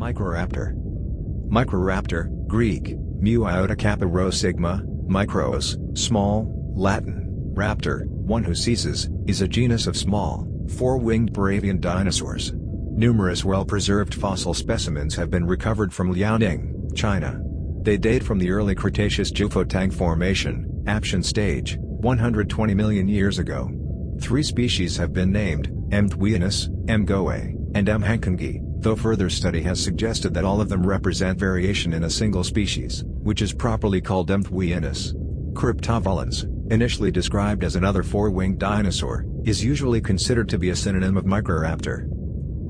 Microraptor. Microraptor, Greek, mu iota kappa rho sigma, micros, small, Latin, raptor, one who seizes, is a genus of small, four-winged paravian dinosaurs. Numerous well-preserved fossil specimens have been recovered from Liaoning, China. They date from the early Cretaceous Jiufotang Formation, Aptian stage, 120 million years ago. 3 species have been named, M. zhaoianus, M. goei, and M. hanqingi, though further study has suggested that all of them represent variation in a single species, which is properly called M. zhaoianus. Cryptovolans, initially described as another four-winged dinosaur, is usually considered to be a synonym of Microraptor.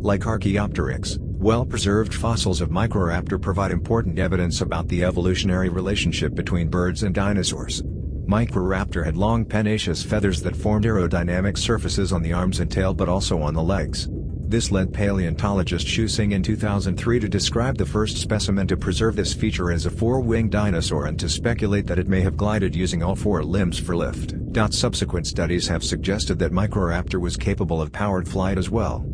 Like Archaeopteryx, well-preserved fossils of Microraptor provide important evidence about the evolutionary relationship between birds and dinosaurs. Microraptor had long pennaceous feathers that formed aerodynamic surfaces on the arms and tail but also on the legs. This led paleontologist Xu Xing in 2003 to describe the first specimen to preserve this feature as a four-winged dinosaur and to speculate that it may have glided using all 4 limbs for lift. Subsequent studies have suggested that Microraptor was capable of powered flight as well.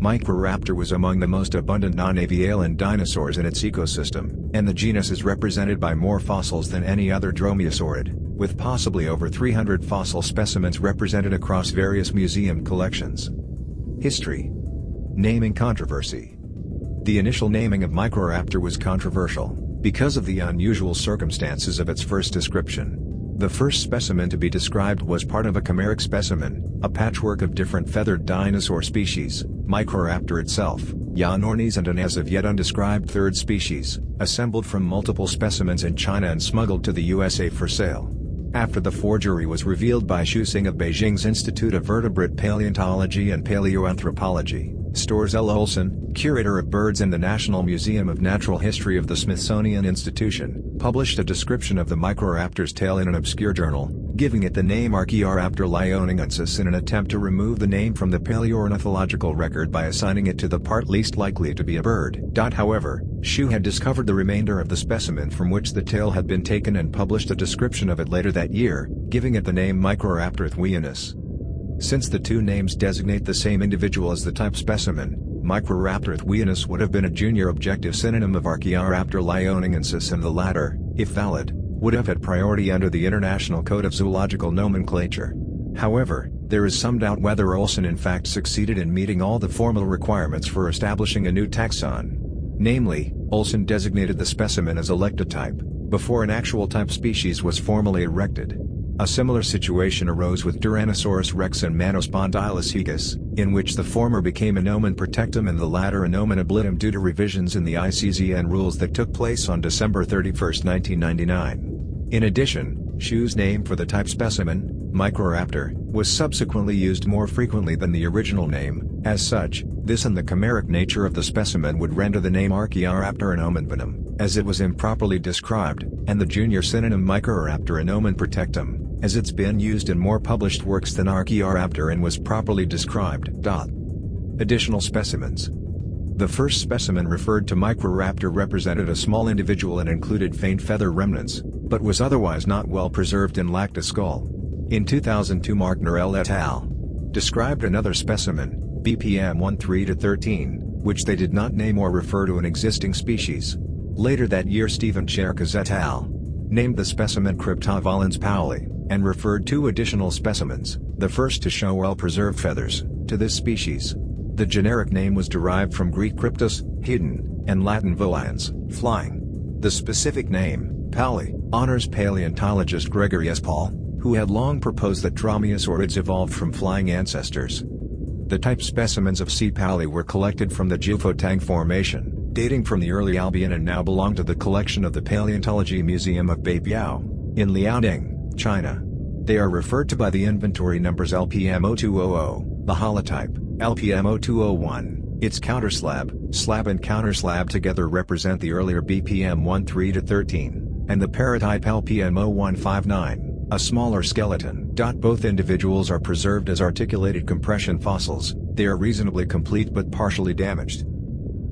Microraptor was among the most abundant non-avialan dinosaurs in its ecosystem, and the genus is represented by more fossils than any other dromaeosaurid, with possibly over 300 fossil specimens represented across various museum collections. History. Naming controversy. The initial naming of Microraptor was controversial, because of the unusual circumstances of its first description. The first specimen to be described was part of a chimeric specimen, a patchwork of different feathered dinosaur species, Microraptor itself, Liaoning and an as-of-yet undescribed third species, assembled from multiple specimens in China and smuggled to the USA for sale. After the forgery was revealed by Xu Xing of Beijing's Institute of Vertebrate Paleontology and Paleoanthropology, Stores L. Olson, curator of birds in the National Museum of Natural History of the Smithsonian Institution, published a description of the Microraptor's tail in an obscure journal, giving it the name Archaeoraptor liaoningensis in an attempt to remove the name from the paleoornithological record by assigning it to the part least likely to be a bird. However, Xu had discovered the remainder of the specimen from which the tail had been taken and published a description of it later that year, giving it the name Microraptor zhaoianus. Since the two names designate the same individual as the type specimen, Microraptor zhaoianus would have been a junior objective synonym of Archaeoraptor liaoningensis, and the latter, if valid, would have had priority under the International Code of Zoological Nomenclature. However, there is some doubt whether Olson in fact succeeded in meeting all the formal requirements for establishing a new taxon. Namely, Olson designated the specimen as a lectotype, before an actual type species was formally erected. A similar situation arose with Tyrannosaurus rex and Manospondylus higus, in which the former became a nomen protectum and the latter a nomen oblitum due to revisions in the ICZN rules that took place on December 31, 1999. In addition, Xu's name for the type specimen, Microraptor, was subsequently used more frequently than the original name. As such, this and the chimeric nature of the specimen would render the name Archaeoraptor a nomen bonum, as it was improperly described, and the junior synonym Microraptor a nomen protectum, as it's been used in more published works than Archaeoraptor and was properly described. Additional specimens. The first specimen referred to Microraptor represented a small individual and included faint feather remnants, but was otherwise not well preserved and lacked a skull. In 2002, Markner et al. Described another specimen, BPM 13-13, which they did not name or refer to an existing species. Later that year, Stephen Cherkes et al. Named the specimen Cryptovolans pauli, and referred 2 additional specimens, the first to show well-preserved feathers, to this species. The generic name was derived from Greek cryptos, hidden, and Latin volans, flying. The specific name, pauli, honors paleontologist Gregory S. Paul, who had long proposed that dromaeosaurids evolved from flying ancestors. The type specimens of C. pauli were collected from the Jiufotang Formation, dating from the early Albian, and now belong to the collection of the Paleontology Museum of Beipiao, in Liaoning, China. They are referred to by the inventory numbers LPM 0200, the holotype, LPM 0201, its counterslab, slab and counterslab together represent the earlier BPM 13-13, and the paratype LPM 0159, a smaller skeleton. Both individuals are preserved as articulated compression fossils. They are reasonably complete but partially damaged.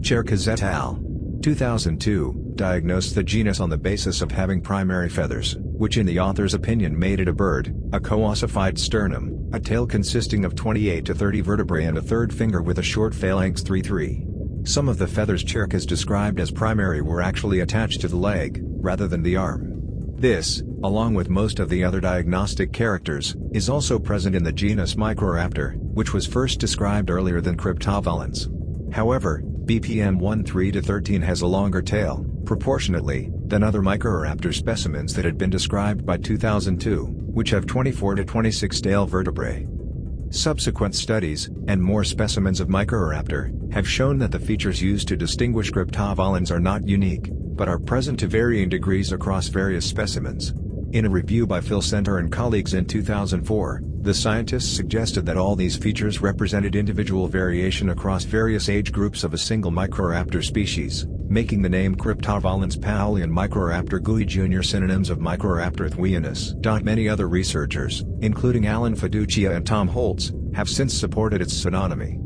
Cherkes et al. 2002, diagnosed the genus on the basis of having primary feathers, which in the author's opinion made it a bird, a co-ossified sternum, a tail consisting of 28 to 30 vertebrae and a third finger with a short phalanx 3-3. Some of the feathers Cherkas described as primary were actually attached to the leg, rather than the arm. This, along with most of the other diagnostic characters, is also present in the genus Microraptor, which was first described earlier than Cryptovolans. However, BPM 13-13 has a longer tail, proportionately, than other Microraptor specimens that had been described by 2002, which have 24 to 26 tail vertebrae. Subsequent studies, and more specimens of Microraptor, have shown that the features used to distinguish Cryptovolans are not unique, but are present to varying degrees across various specimens. In a review by Phil Center and colleagues in 2004, the scientists suggested that all these features represented individual variation across various age groups of a single Microraptor species, making the name Cryptovolans Pauli and Microraptor gui Jr. synonyms of Microraptor zhaoianus. Many other researchers, including Alan Fiducia and Tom Holtz, have since supported its synonymy.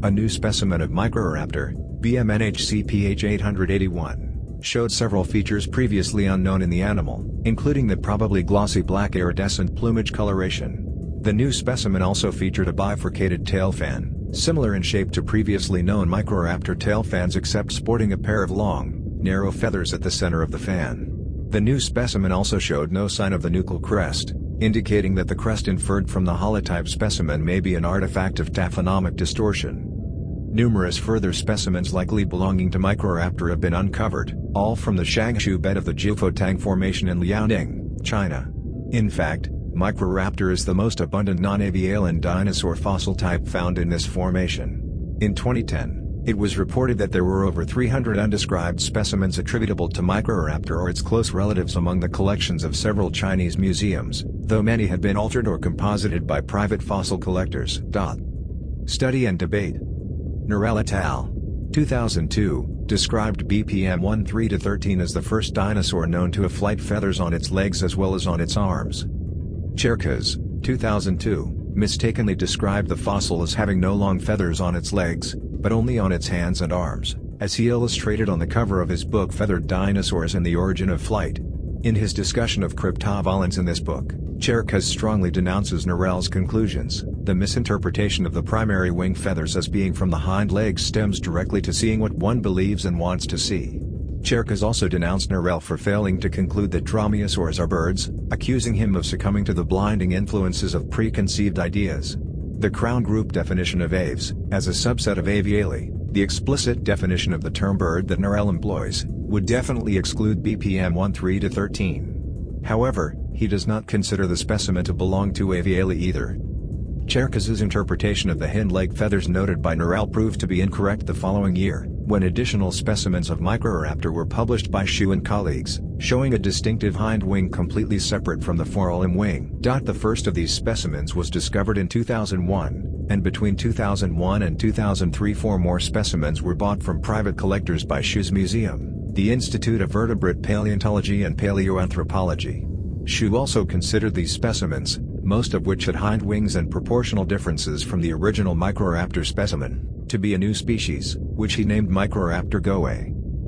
A new specimen of Microraptor, BMNHCPH 881, showed several features previously unknown in the animal, including the probably glossy black iridescent plumage coloration. The new specimen also featured a bifurcated tail fan, similar in shape to previously known Microraptor tail fans except sporting a pair of long, narrow feathers at the center of the fan. The new specimen also showed no sign of the nuchal crest, indicating that the crest inferred from the holotype specimen may be an artifact of taphonomic distortion. Numerous further specimens likely belonging to Microraptor have been uncovered, all from the Shangshu bed of the Jiufotang Formation in Liaoning, China. In fact, Microraptor is the most abundant non-avialan dinosaur fossil type found in this formation. In 2010, it was reported that there were over 300 undescribed specimens attributable to Microraptor or its close relatives among the collections of several Chinese museums, though many had been altered or composited by private fossil collectors. Study and debate. Norell et al. 2002, described BPM 13-13 as the first dinosaur known to have flight feathers on its legs as well as on its arms. Cherkas, 2002, mistakenly described the fossil as having no long feathers on its legs, but only on its hands and arms, as he illustrated on the cover of his book Feathered Dinosaurs and the Origin of Flight. In his discussion of Cryptovolans in this book, Cherkas strongly denounces Norell's conclusions. The misinterpretation of the primary wing feathers as being from the hind legs stems directly to seeing what one believes and wants to see. Cherkas also denounced Norell for failing to conclude that dromaeosaurs are birds, accusing him of succumbing to the blinding influences of preconceived ideas. The Crown Group definition of aves, as a subset of Aviale, the explicit definition of the term bird that Norell employs, would definitely exclude BPM 13-13. However, he does not consider the specimen to belong to Aviale either. Cherkas's interpretation of the hind leg feathers noted by Norell proved to be incorrect the following year, when additional specimens of Microraptor were published by Xu and colleagues, showing a distinctive hind wing completely separate from the forelimb wing. The first of these specimens was discovered in 2001, and between 2001 and 2003 4 more specimens were bought from private collectors by Xu's museum, the Institute of Vertebrate Paleontology and Paleoanthropology. Xu also considered these specimens, most of which had hind wings and proportional differences from the original Microraptor specimen, to be a new species, which he named Microraptor goe.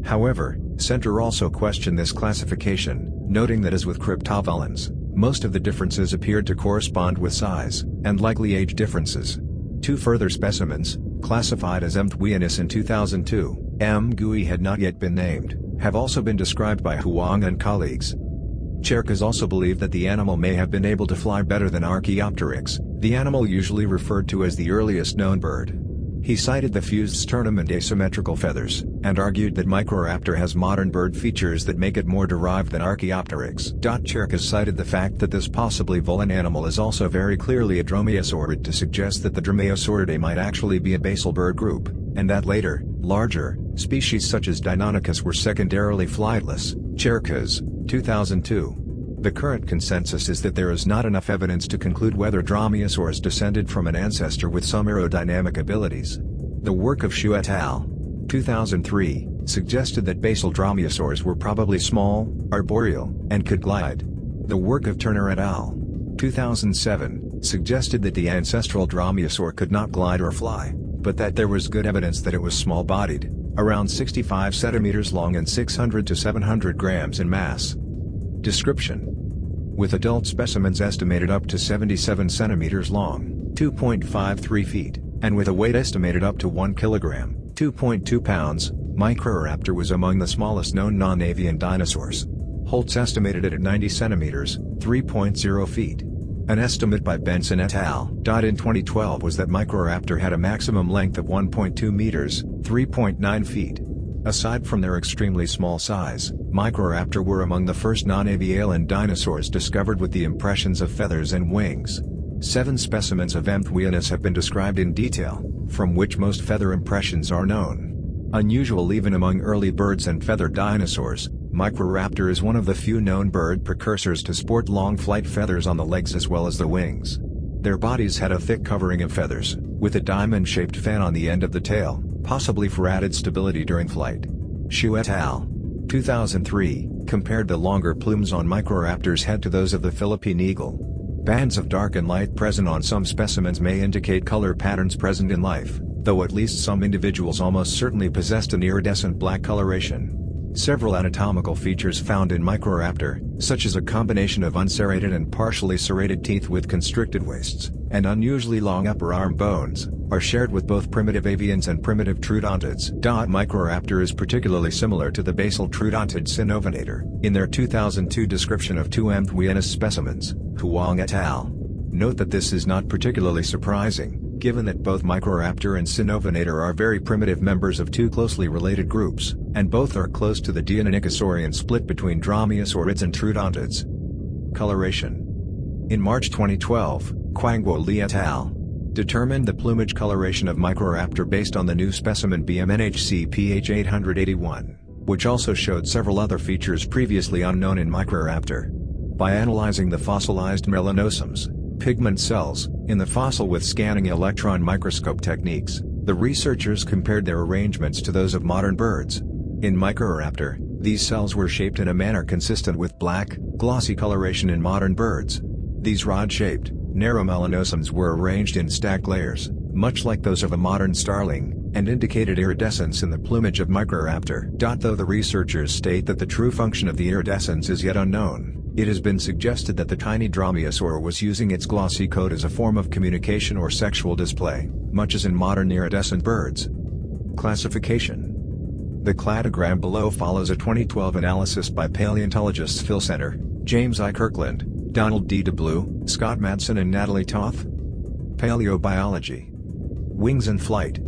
However, Center also questioned this classification, noting that as with Cryptovolans, most of the differences appeared to correspond with size, and likely age differences. 2 further specimens, classified as M. zhaoianus in 2002, M. gui had not yet been named, have also been described by Huang and colleagues. Cherkas also believed that the animal may have been able to fly better than Archaeopteryx, the animal usually referred to as the earliest known bird. He cited the fused sternum and asymmetrical feathers, and argued that Microraptor has modern bird features that make it more derived than Archaeopteryx. Cherkas cited the fact that this possibly volant animal is also very clearly a dromaeosaurid to suggest that the Dromaeosauridae might actually be a basal bird group, and that later, larger, species such as Deinonychus were secondarily flightless. Cherkas, 2002. The current consensus is that there is not enough evidence to conclude whether dromaeosaurs descended from an ancestor with some aerodynamic abilities. The work of Xu et al. 2003 suggested that basal dromaeosaurs were probably small, arboreal, and could glide. The work of Turner et al. 2007 suggested that the ancestral dromaeosaur could not glide or fly, but that there was good evidence that it was small-bodied, around 65 centimeters long and 600 to 700 grams in mass. Description: with adult specimens estimated up to 77 centimeters long, 2.53 feet, and with a weight estimated up to 1 kilogram, 2.2 pounds, Microraptor was among the smallest known non-avian dinosaurs. Holtz estimated it at 90 centimeters, 3.0 feet. An estimate by Benson et al. In 2012 was that Microraptor had a maximum length of 1.2 meters, 3.9 feet. Aside from their extremely small size, Microraptor were among the first non-avian dinosaurs discovered with the impressions of feathers and wings. 7 specimens of zhaoianus have been described in detail, from which most feather impressions are known. Unusual even among early birds and feathered dinosaurs, Microraptor is one of the few known bird precursors to sport long flight feathers on the legs as well as the wings. Their bodies had a thick covering of feathers, with a diamond-shaped fan on the end of the tail, possibly for added stability during flight. Xu et al. 2003, compared the longer plumes on Microraptor's head to those of the Philippine eagle. Bands of dark and light present on some specimens may indicate color patterns present in life, though at least some individuals almost certainly possessed an iridescent black coloration. Several anatomical features found in Microraptor, such as a combination of unserrated and partially serrated teeth with constricted waists, and unusually long upper arm bones, are shared with both primitive avians and primitive troodontids. Microraptor is particularly similar to the basal troodontid Cynovenator, in their 2002 description of 2 zhaoianus specimens, Huang et al. Note that this is not particularly surprising, given that both Microraptor and Cynovenator are very primitive members of 2 closely related groups, and both are close to the Deinonychosaurian split between dromaeosaurids and troodontids. Coloration. In March 2012, Quangguo Li et al. Determined the plumage coloration of Microraptor based on the new specimen BMNHC-PH881, which also showed several other features previously unknown in Microraptor. By analyzing the fossilized melanosomes, pigment cells, in the fossil with scanning electron microscope techniques, the researchers compared their arrangements to those of modern birds. In Microraptor, these cells were shaped in a manner consistent with black, glossy coloration in modern birds. These rod-shaped, narrow melanosomes were arranged in stacked layers, much like those of a modern starling, and indicated iridescence in the plumage of Microraptor. Though the researchers state that the true function of the iridescence is yet unknown, it has been suggested that the tiny dromaeosaur was using its glossy coat as a form of communication or sexual display, much as in modern iridescent birds. Classification. The cladogram below follows a 2012 analysis by paleontologists Phil Center, James I. Kirkland, Donald D. DeBlue, Scott Madsen and Natalie Toth. Paleobiology. Wings and flight.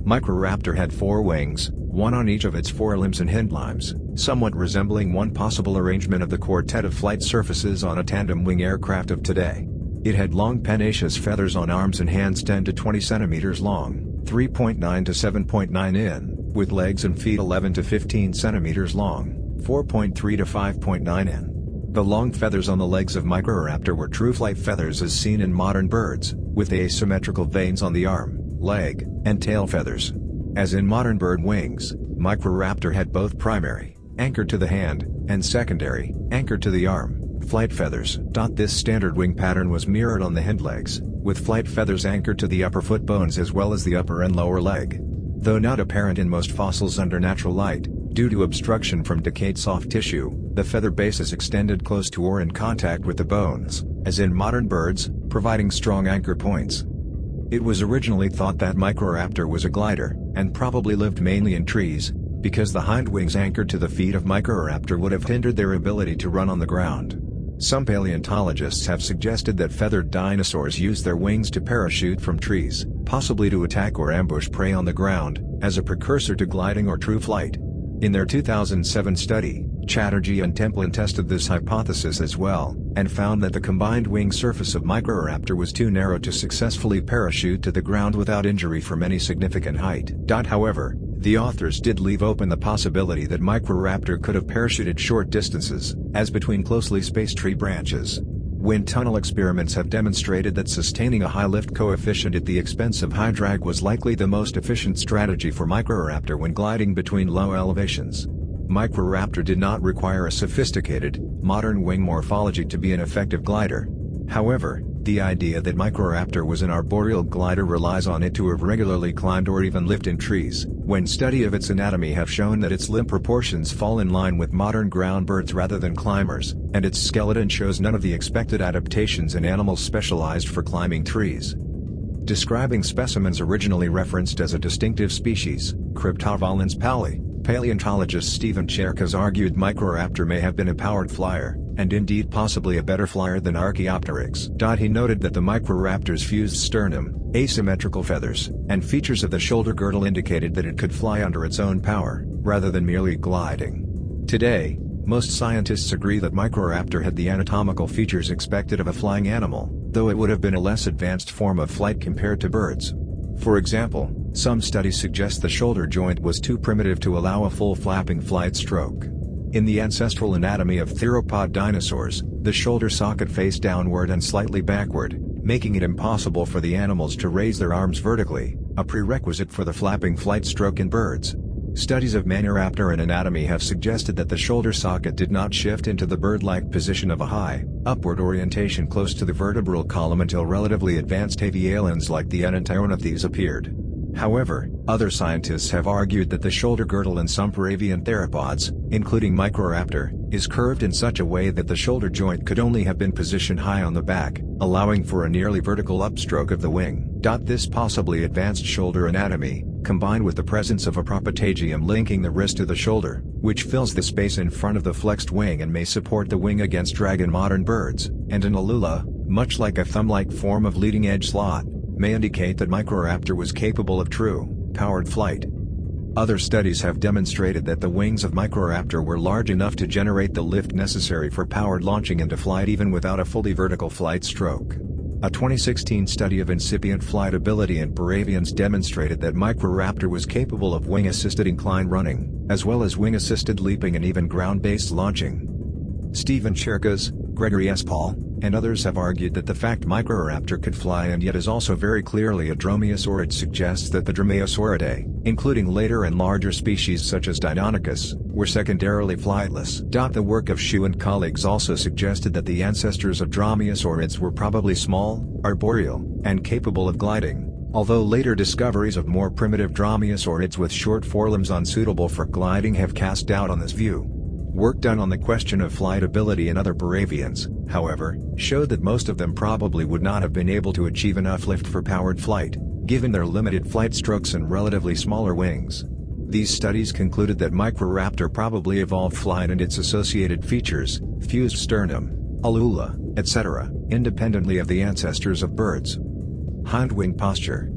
Microraptor had 4 wings, 1 on each of its forelimbs and hindlimbs, somewhat resembling one possible arrangement of the quartet of flight surfaces on a tandem-wing aircraft of today. It had long pennaceous feathers on arms and hands 10 to 20 centimeters long, 3.9 to 7.9 in, with legs and feet 11 to 15 centimeters long, 4.3 to 5.9 in. The long feathers on the legs of Microraptor were true flight feathers as seen in modern birds, with asymmetrical veins on the arm, leg, and tail feathers. As in modern bird wings, Microraptor had both primary, anchored to the hand, and secondary, anchored to the arm, flight feathers. This standard wing pattern was mirrored on the hind legs, with flight feathers anchored to the upper foot bones as well as the upper and lower leg. Though not apparent in most fossils under natural light, due to obstruction from decayed soft tissue, the feather base is extended close to or in contact with the bones, as in modern birds, providing strong anchor points. It was originally thought that Microraptor was a glider, and probably lived mainly in trees, because the hind wings anchored to the feet of Microraptor would have hindered their ability to run on the ground. Some paleontologists have suggested that feathered dinosaurs used their wings to parachute from trees, possibly to attack or ambush prey on the ground, as a precursor to gliding or true flight. In their 2007 study, Chatterjee and Templin tested this hypothesis as well, and found that the combined wing surface of Microraptor was too narrow to successfully parachute to the ground without injury from any significant height. However, the authors did leave open the possibility that Microraptor could have parachuted short distances, as between closely spaced tree branches. Wind tunnel experiments have demonstrated that sustaining a high lift coefficient at the expense of high drag was likely the most efficient strategy for Microraptor when gliding between low elevations. Microraptor did not require a sophisticated, modern wing morphology to be an effective glider. However, the idea that Microraptor was an arboreal glider relies on it to have regularly climbed or even lived in trees, when study of its anatomy have shown that its limb proportions fall in line with modern ground birds rather than climbers, and its skeleton shows none of the expected adaptations in animals specialized for climbing trees. Describing specimens originally referenced as a distinctive species, Cryptovolans paleontologist Stephen Cherkas argued Microraptor may have been a powered flyer, and indeed possibly a better flyer than Archaeopteryx. He noted that the Microraptor's fused sternum, asymmetrical feathers, and features of the shoulder girdle indicated that it could fly under its own power, rather than merely gliding. Today, most scientists agree that Microraptor had the anatomical features expected of a flying animal, though it would have been a less advanced form of flight compared to birds. For example, some studies suggest the shoulder joint was too primitive to allow a full flapping flight stroke. In the ancestral anatomy of theropod dinosaurs, the shoulder socket faced downward and slightly backward, making it impossible for the animals to raise their arms vertically, a prerequisite for the flapping flight stroke in birds. Studies of Microraptor and anatomy have suggested that the shoulder socket did not shift into the bird-like position of a high, upward orientation close to the vertebral column until relatively advanced avialians like the Enantiornithes appeared. However, other scientists have argued that the shoulder girdle in some paravian theropods, including Microraptor, is curved in such a way that the shoulder joint could only have been positioned high on the back, allowing for a nearly vertical upstroke of the wing. This possibly advanced shoulder anatomy, combined with the presence of a propatagium linking the wrist to the shoulder, which fills the space in front of the flexed wing and may support the wing against drag in modern birds, and an alula, much like a thumb-like form of leading-edge slot, may indicate that Microraptor was capable of true, powered flight. Other studies have demonstrated that the wings of Microraptor were large enough to generate the lift necessary for powered launching into flight even without a fully vertical flight stroke. A 2016 study of incipient flight ability in paravians demonstrated that Microraptor was capable of wing-assisted incline running, as well as wing-assisted leaping and even ground-based launching. Stephen Cherkas, Gregory S. Paul, and others have argued that the fact Microraptor could fly and yet is also very clearly a dromaeosaurid suggests that the Dromaeosauridae, including later and larger species such as Deinonychus, were secondarily flightless. The work of Xu and colleagues also suggested that the ancestors of dromaeosaurids were probably small, arboreal, and capable of gliding, although later discoveries of more primitive dromaeosaurids with short forelimbs unsuitable for gliding have cast doubt on this view. Work done on the question of flight ability in other paravians, however, showed that most of them probably would not have been able to achieve enough lift for powered flight, given their limited flight strokes and relatively smaller wings. These studies concluded that Microraptor probably evolved flight and its associated features, fused sternum, alula, etc., independently of the ancestors of birds. Hindwing posture.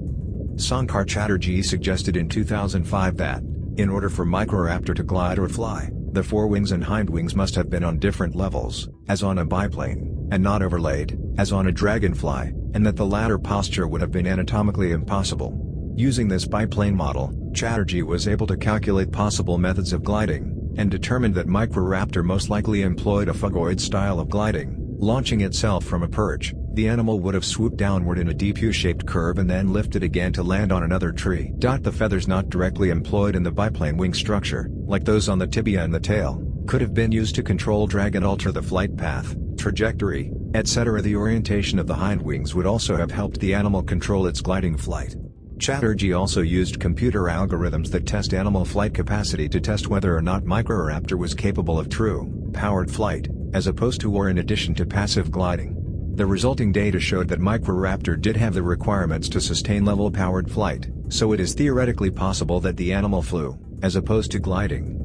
Sankar Chatterjee suggested in 2005 that, in order for Microraptor to glide or fly, the forewings and hindwings must have been on different levels, as on a biplane, and not overlaid, as on a dragonfly, and that the latter posture would have been anatomically impossible. Using this biplane model, Chatterjee was able to calculate possible methods of gliding, and determined that Microraptor most likely employed a phagoid style of gliding. Launching itself from a perch, the animal would have swooped downward in a deep U-shaped curve and then lifted again to land on another tree. The feathers not directly employed in the biplane wing structure, like those on the tibia and the tail, could have been used to control drag and alter the flight path, trajectory, etc. The orientation of the hindwings would also have helped the animal control its gliding flight. Chatterjee also used computer algorithms that test animal flight capacity to test whether or not Microraptor was capable of true, powered flight, as opposed to or in addition to passive gliding. The resulting data showed that Microraptor did have the requirements to sustain level powered flight, so it is theoretically possible that the animal flew, as opposed to gliding.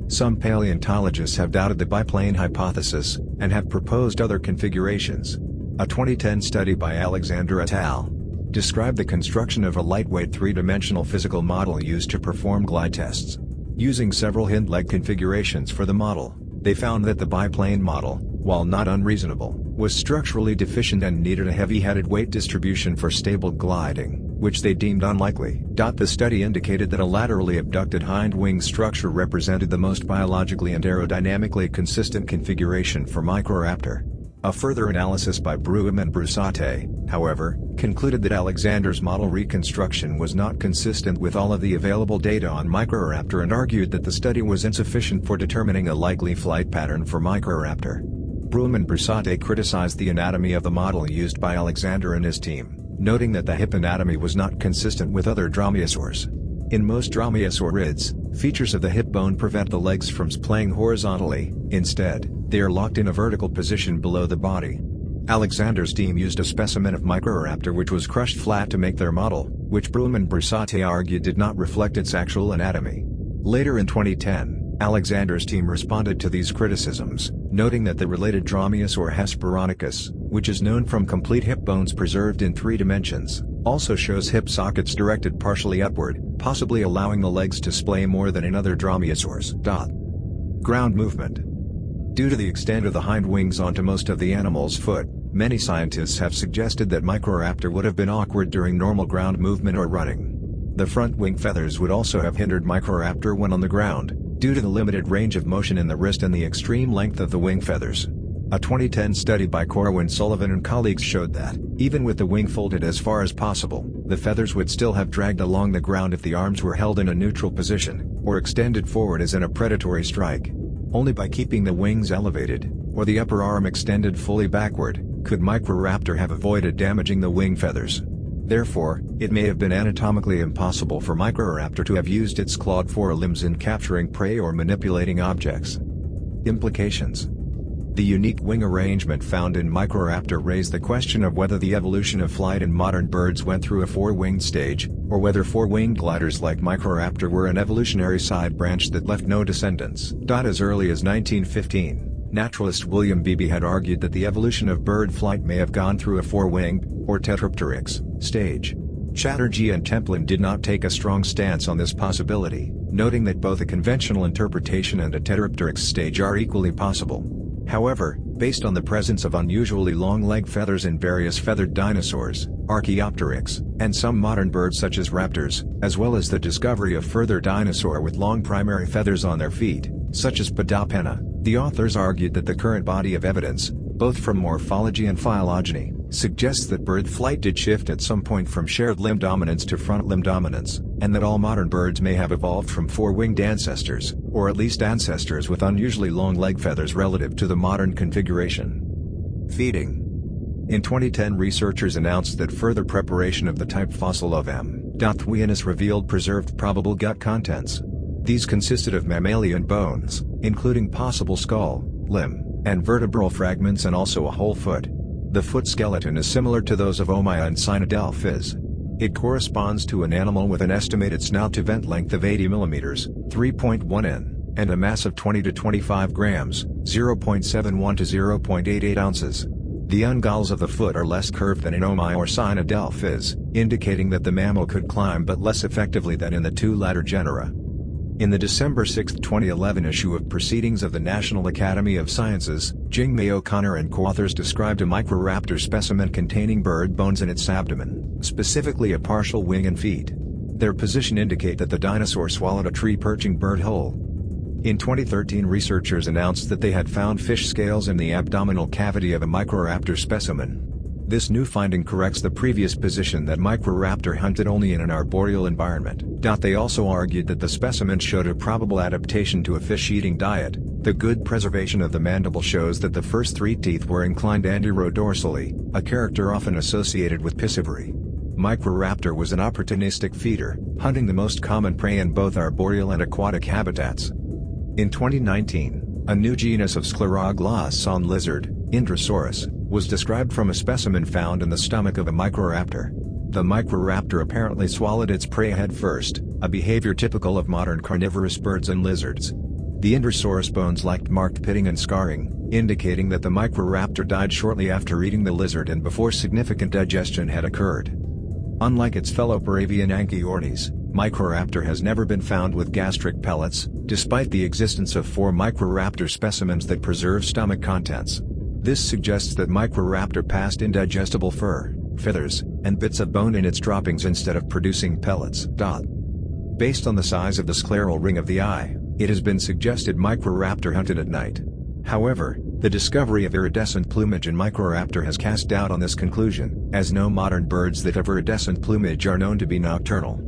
Some paleontologists have doubted the biplane hypothesis, and have proposed other configurations. A 2010 study by Alexander et al. Described the construction of a lightweight three-dimensional physical model used to perform glide tests. Using several hind leg configurations for the model, they found that the biplane model, while not unreasonable, was structurally deficient and needed a heavy-headed weight distribution for stable gliding, which they deemed unlikely. The study indicated that a laterally abducted hind wing structure represented the most biologically and aerodynamically consistent configuration for Microraptor. A further analysis by Bruham and Brusate, however, concluded that Alexander's model reconstruction was not consistent with all of the available data on Microraptor and argued that the study was insufficient for determining a likely flight pattern for Microraptor. Bruham and Brusate criticized the anatomy of the model used by Alexander and his team, noting that the hip anatomy was not consistent with other dromaeosaurs. In most dromaeosaurids, features of the hip bone prevent the legs from splaying horizontally. Instead, they are locked in a vertical position below the body. Alexander's team used a specimen of Microraptor which was crushed flat to make their model, which Broom and Broussate argued did not reflect its actual anatomy. Later in 2010, Alexander's team responded to these criticisms, noting that the related Dromaeosaur hesperonicus, which is known from complete hip bones preserved in 3 dimensions, also shows hip sockets directed partially upward, possibly allowing the legs to splay more than in other Dromaeosaurs. Ground movement. Due to the extent of the hind wings onto most of the animal's foot, many scientists have suggested that Microraptor would have been awkward during normal ground movement or running. The front wing feathers would also have hindered Microraptor when on the ground, due to the limited range of motion in the wrist and the extreme length of the wing feathers. A 2010 study by Corwin Sullivan and colleagues showed that, even with the wing folded as far as possible, the feathers would still have dragged along the ground if the arms were held in a neutral position, or extended forward as in a predatory strike. Only by keeping the wings elevated, or the upper arm extended fully backward, could Microraptor have avoided damaging the wing feathers. Therefore, it may have been anatomically impossible for Microraptor to have used its clawed forelimbs in capturing prey or manipulating objects. Implications. The unique wing arrangement found in Microraptor raised the question of whether the evolution of flight in modern birds went through a 4-winged stage, or whether 4-winged gliders like Microraptor were an evolutionary side branch that left no descendants. As early as 1915, naturalist William Beebe had argued that the evolution of bird flight may have gone through a 4-winged, or tetrapteryx, stage. Chatterjee and Templin did not take a strong stance on this possibility, noting that both a conventional interpretation and a tetrapteryx stage are equally possible. However, based on the presence of unusually long leg feathers in various feathered dinosaurs, Archaeopteryx, and some modern birds such as raptors, as well as the discovery of further dinosaur with long primary feathers on their feet, such as Podopenna, the authors argued that the current body of evidence, both from morphology and phylogeny, suggests that bird flight did shift at some point from shared limb dominance to front limb dominance, and that all modern birds may have evolved from 4-winged ancestors, or at least ancestors with unusually long leg feathers relative to the modern configuration. Feeding. In 2010, researchers announced that further preparation of the type fossil of M. zhaoianus revealed preserved probable gut contents. These consisted of mammalian bones, including possible skull, limb, and vertebral fragments, and also a whole foot. The foot skeleton is similar to those of Omia and Cynodelphys. It corresponds to an animal with an estimated snout-to-vent length of 80 mm, 3.1 in, and a mass of 20 to 25 grams, 0.71 to 0.88 ounces. The ungalls of the foot are less curved than in Omia or Cynodelphys, indicating that the mammal could climb but less effectively than in the 2 latter genera. In the December 6, 2011 issue of Proceedings of the National Academy of Sciences, Jing-May O'Connor and co-authors described a Microraptor specimen containing bird bones in its abdomen, specifically a partial wing and feet. Their position indicate that the dinosaur swallowed a tree-perching bird whole. In 2013, researchers announced that they had found fish scales in the abdominal cavity of a Microraptor specimen. This new finding corrects the previous position that Microraptor hunted only in an arboreal environment. They also argued that the specimen showed a probable adaptation to a fish-eating diet. The good preservation of the mandible shows that the first 3 teeth were inclined anterodorsally, a character often associated with piscivory. Microraptor was an opportunistic feeder, hunting the most common prey in both arboreal and aquatic habitats. In 2019, a new genus of scleroglossine lizard, Indrosaurus, was described from a specimen found in the stomach of a Microraptor. The Microraptor apparently swallowed its prey head first, a behavior typical of modern carnivorous birds and lizards. The Indrosaurus bones lacked marked pitting and scarring, indicating that the Microraptor died shortly after eating the lizard and before significant digestion had occurred. Unlike its fellow paravian Anchiornis, Microraptor has never been found with gastric pellets, despite the existence of 4 Microraptor specimens that preserve stomach contents. This suggests that Microraptor passed indigestible fur, feathers, and bits of bone in its droppings instead of producing pellets. Based on the size of the scleral ring of the eye, it has been suggested Microraptor hunted at night. However, the discovery of iridescent plumage in Microraptor has cast doubt on this conclusion, as no modern birds that have iridescent plumage are known to be nocturnal.